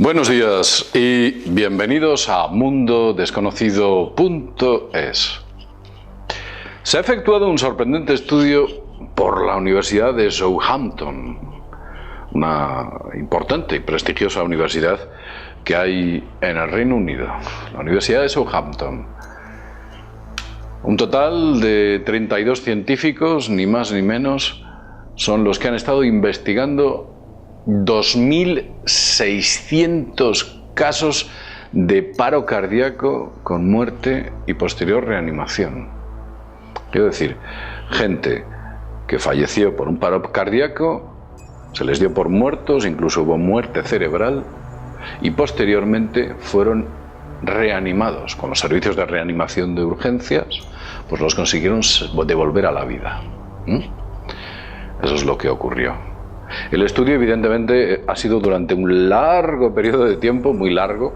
Buenos días y bienvenidos a mundodesconocido.es. Se ha efectuado un sorprendente estudio por la Universidad de Southampton, una importante y prestigiosa universidad que hay en el Reino Unido, la Universidad de Southampton. Un total de 32 científicos, ni más ni menos, son los que han estado investigando 2.600 casos de paro cardíaco con muerte y posterior reanimación. Quiero decir, gente que falleció por un paro cardíaco, se les dio por muertos, incluso hubo muerte cerebral, y posteriormente fueron reanimados. Con los servicios de reanimación de urgencias, pues los consiguieron devolver a la vida. Eso es lo que ocurrió. El estudio evidentemente ha sido durante un largo periodo de tiempo, muy largo,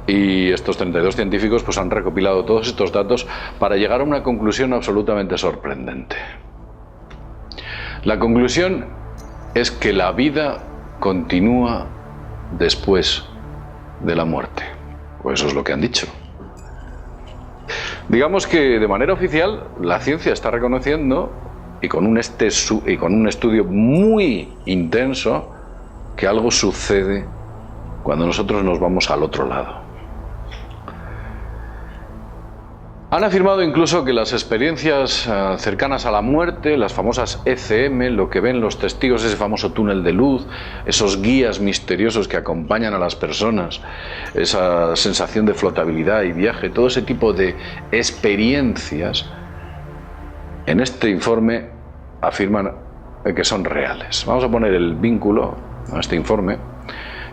y estos 32 científicos pues han recopilado todos estos datos para llegar a una conclusión absolutamente sorprendente. La conclusión es que la vida continúa después de la muerte, o eso es lo que han dicho. Digamos que de manera oficial la ciencia está reconociendo, y con un estudio muy intenso, que algo sucede cuando nosotros nos vamos al otro lado. Han afirmado incluso que las experiencias cercanas a la muerte, las famosas ECM, lo que ven los testigos, ese famoso túnel de luz, esos guías misteriosos que acompañan a las personas, esa sensación de flotabilidad y viaje, todo ese tipo de experiencias, en este informe afirman que son reales. Vamos a poner el vínculo a este informe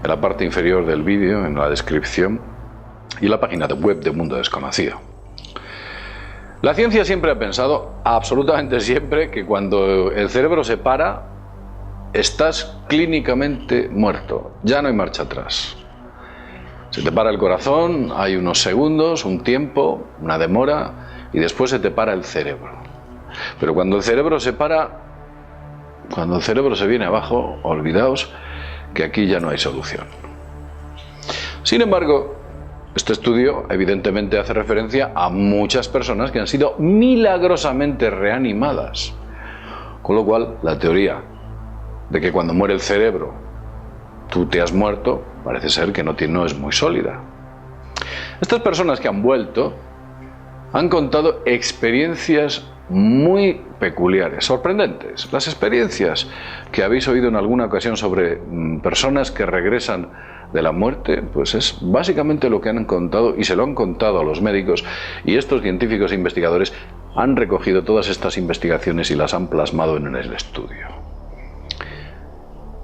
en la parte inferior del vídeo, en la descripción, y en la página web de Mundo Desconocido. La ciencia siempre ha pensado, absolutamente siempre, que cuando el cerebro se para, estás clínicamente muerto, ya no hay marcha atrás. Se te para el corazón, hay unos segundos, un tiempo, una demora, y después se te para el cerebro. Pero cuando el cerebro se para, cuando el cerebro se viene abajo, olvidaos que aquí ya no hay solución. Sin embargo, este estudio evidentemente hace referencia a muchas personas que han sido milagrosamente reanimadas. Con lo cual, la teoría de que cuando muere el cerebro tú te has muerto, parece ser que no es muy sólida. Estas personas que han vuelto han contado experiencias muy peculiares, sorprendentes. Las experiencias que habéis oído en alguna ocasión sobre personas que regresan de la muerte, pues es básicamente lo que han contado, y se lo han contado a los médicos, y estos científicos e investigadores han recogido todas estas investigaciones y las han plasmado en el estudio.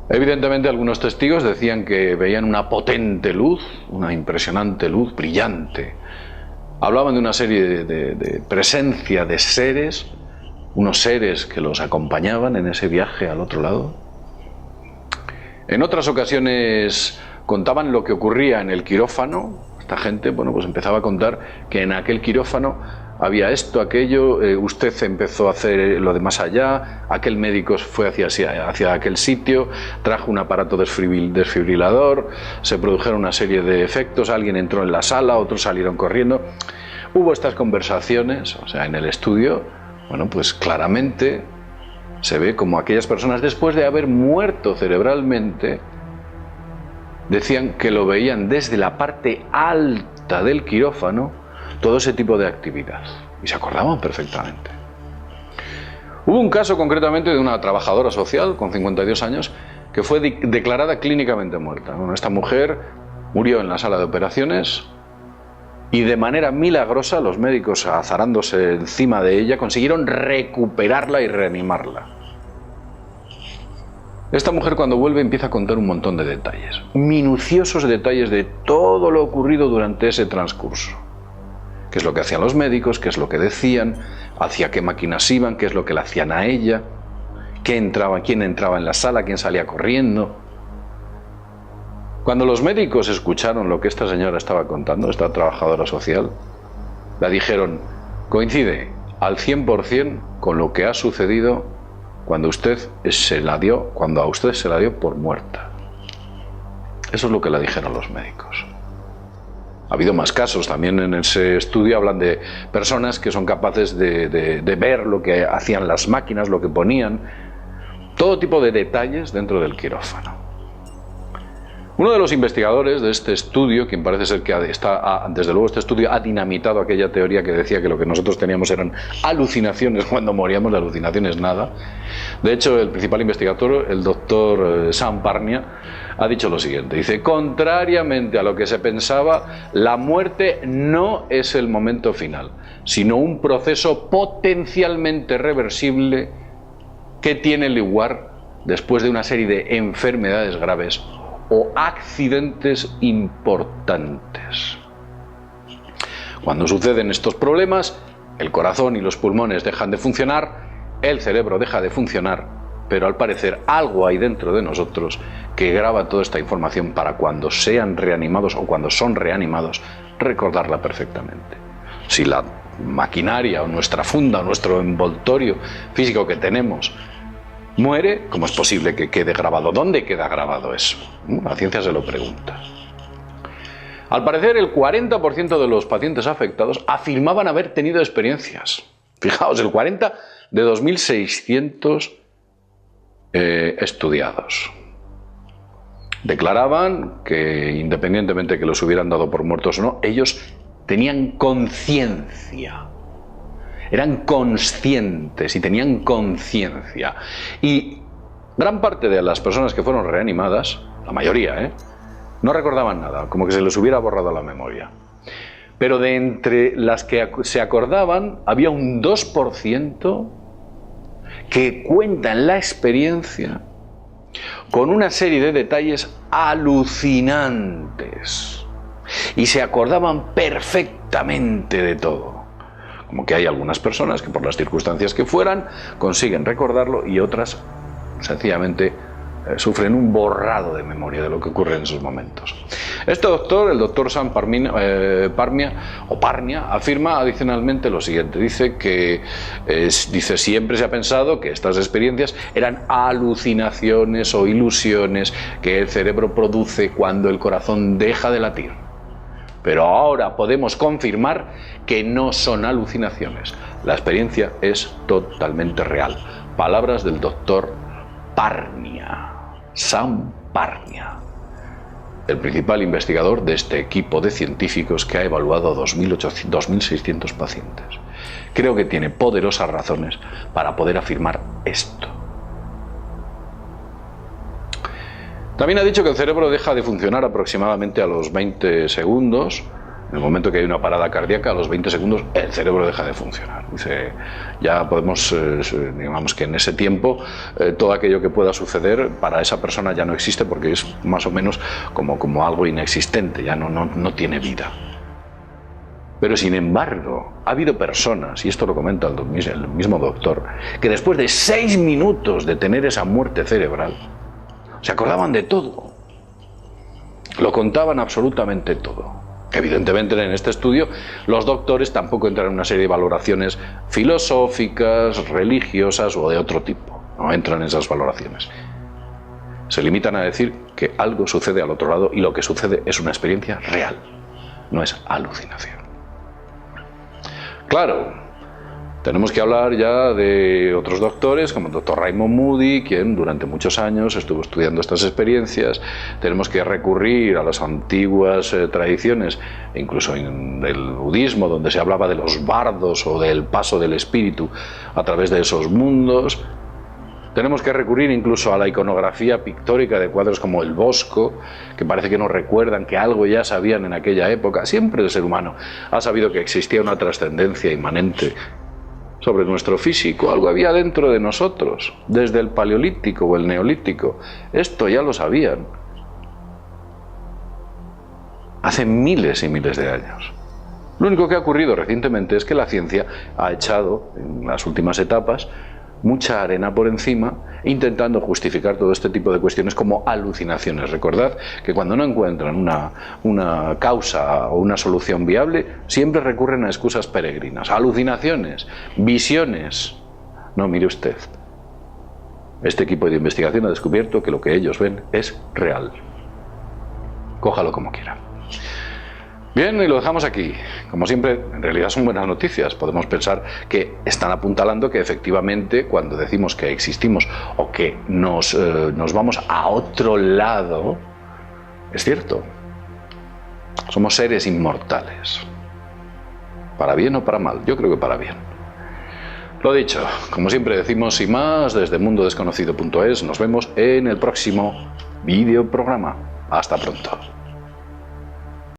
Evidentemente algunos testigos decían que veían una potente luz, una impresionante luz brillante. Hablaban de una serie de presencia de seres, unos seres que los acompañaban en ese viaje al otro lado. En otras ocasiones contaban lo que ocurría en el quirófano. Esta gente, bueno, pues empezaba a contar que en aquel quirófano había esto, aquello, usted empezó a hacer lo de más allá, aquel médico fue hacia aquel sitio, trajo un aparato desfibrilador, se produjeron una serie de efectos, alguien entró en la sala, otros salieron corriendo. Hubo estas conversaciones, o sea, en el estudio, bueno, pues claramente se ve como aquellas personas, después de haber muerto cerebralmente, decían que lo veían desde la parte alta del quirófano, todo ese tipo de actividad, y se acordaban perfectamente. Hubo un caso concretamente de una trabajadora social con 52 años que fue declarada clínicamente muerta. Bueno, esta mujer murió en la sala de operaciones y de manera milagrosa los médicos, azarándose encima de ella, consiguieron recuperarla y reanimarla. Esta mujer, cuando vuelve, empieza a contar un montón de detalles, minuciosos detalles de todo lo ocurrido durante ese transcurso. Qué es lo que hacían los médicos, qué es lo que decían, hacia qué máquinas iban, qué es lo que le hacían a ella, quién entraba en la sala, quién salía corriendo. Cuando los médicos escucharon lo que esta señora estaba contando, esta trabajadora social, la dijeron, coincide al 100% con lo que ha sucedido cuando a usted se la dio por muerta. Eso es lo que le dijeron los médicos. Ha habido más casos, también en ese estudio hablan de personas que son capaces de ver lo que hacían las máquinas, lo que ponían, todo tipo de detalles dentro del quirófano. Uno de los investigadores de este estudio, quien parece ser que desde luego este estudio ha dinamitado aquella teoría que decía que lo que nosotros teníamos eran alucinaciones cuando moríamos, de alucinaciones nada. De hecho, el principal investigador, el doctor Sam Parnia, ha dicho lo siguiente, dice: contrariamente a lo que se pensaba, la muerte no es el momento final, sino un proceso potencialmente reversible que tiene lugar después de una serie de enfermedades graves o accidentes importantes. Cuando suceden estos problemas, el corazón y los pulmones dejan de funcionar, el cerebro deja de funcionar, pero al parecer algo hay dentro de nosotros que graba toda esta información para cuando sean reanimados o cuando son reanimados, recordarla perfectamente. Si la maquinaria o nuestra funda o nuestro envoltorio físico que tenemos muere, ¿cómo es posible que quede grabado? ¿Dónde queda grabado eso? La ciencia se lo pregunta. Al parecer, el 40% de los pacientes afectados afirmaban haber tenido experiencias. Fijaos, el 40% de 2.600 estudiados. Declaraban que, independientemente de que los hubieran dado por muertos o no, ellos tenían conciencia. Eran conscientes y tenían conciencia. Y gran parte de las personas que fueron reanimadas, la mayoría, no recordaban nada, como que se les hubiera borrado la memoria. Pero de entre las que se acordaban, había un 2% que cuentan la experiencia con una serie de detalles alucinantes. Y se acordaban perfectamente de todo. Como que hay algunas personas que por las circunstancias que fueran consiguen recordarlo y otras sencillamente sufren un borrado de memoria de lo que ocurre en esos momentos. Este doctor, el doctor Sam Parnia, afirma adicionalmente lo siguiente. Dice que siempre se ha pensado que estas experiencias eran alucinaciones o ilusiones que el cerebro produce cuando el corazón deja de latir. Pero ahora podemos confirmar que no son alucinaciones. La experiencia es totalmente real. Palabras del doctor Parnia, Sam Parnia, el principal investigador de este equipo de científicos que ha evaluado a 2.600 pacientes. Creo que tiene poderosas razones para poder afirmar esto. También ha dicho que el cerebro deja de funcionar aproximadamente a los 20 segundos. En el momento que hay una parada cardíaca, a los 20 segundos, el cerebro deja de funcionar. Dice, ya podemos, digamos que en ese tiempo, todo aquello que pueda suceder para esa persona ya no existe porque es más o menos como algo inexistente, ya no tiene vida. Pero sin embargo, ha habido personas, y esto lo comenta el mismo doctor, que después de 6 minutos de tener esa muerte cerebral, se acordaban de todo, lo contaban absolutamente todo. Evidentemente en este estudio los doctores tampoco entran en una serie de valoraciones filosóficas, religiosas o de otro tipo, no entran en esas valoraciones. Se limitan a decir que algo sucede al otro lado y lo que sucede es una experiencia real, no es alucinación. Claro, tenemos que hablar ya de otros doctores, como el doctor Raymond Moody, quien durante muchos años estuvo estudiando estas experiencias. Tenemos que recurrir a las antiguas tradiciones, incluso en el budismo, donde se hablaba de los bardos o del paso del espíritu a través de esos mundos. Tenemos que recurrir incluso a la iconografía pictórica de cuadros como el Bosco, que parece que nos recuerdan que algo ya sabían en aquella época. Siempre el ser humano ha sabido que existía una trascendencia inmanente sobre nuestro físico, algo había dentro de nosotros, desde el Paleolítico o el Neolítico. Esto ya lo sabían. Hace miles y miles de años. Lo único que ha ocurrido recientemente es que la ciencia ha echado, en las últimas etapas, mucha arena por encima, intentando justificar todo este tipo de cuestiones como alucinaciones. Recordad que cuando no encuentran una causa o una solución viable, siempre recurren a excusas peregrinas, alucinaciones, visiones. No, mire usted, este equipo de investigación ha descubierto que lo que ellos ven es real. cójalo como quiera. Bien, y lo dejamos aquí. Como siempre, en realidad son buenas noticias. Podemos pensar que están apuntalando que efectivamente cuando decimos que existimos o que nos vamos a otro lado, es cierto. Somos seres inmortales. ¿Para bien o para mal? Yo creo que para bien. Lo dicho, como siempre decimos y más, desde mundodesconocido.es, nos vemos en el próximo videoprograma. Hasta pronto.